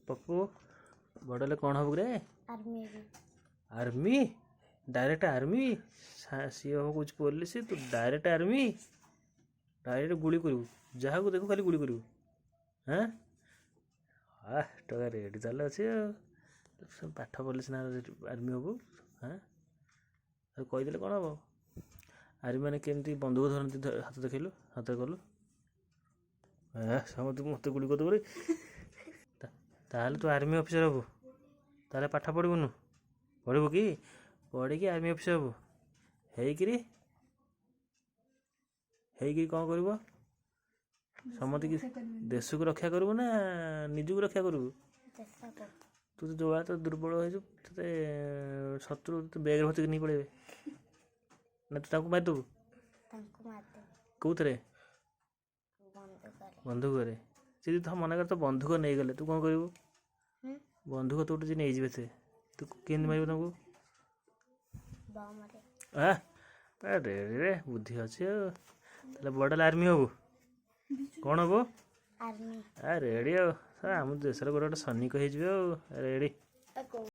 पप्पू बड़े कौन हम रे? आर्मी डायरेक्ट आर्मी सी हो कुछ पुलिस तू डायरेक्ट आर्मी डायरेक्ट गुली करू जहाँ को देखो खाली गुली करू हाँ हाँ टका रेडी ताल अच्छे पाठ पढ़ले सीना आर्मी हबू हाँ कहीदे कौन हम आर्मी मैंने केमती बंदूक धरती हाथ देखलु हाथ कलु समझ मत गुली कर ताहले तू आर्मी ऑफिसर हबू ताहले पाठ पढ़बुनु पढ़बू कि पढ़ी आर्मी ऑफिसर हबू हेकरी कौन कर समत कि देश को रक्षा करू ना निज को रक्षा करू तू तो जो तो दुर्बल हो शत्रु तो बैग भर्ती नहीं पड़े ना तू मारिदेबू कौन बंधुक सी तो मन कर तो बंधुक नहीं गले तू कौन कर बंधुक तो जी नहीं जी तू केन मार तुमको रे बुद्धि अच्छे बड़ा आर्मी हबू कौन हबू रेडी आम देश गोटे सैनिक हो रेडी।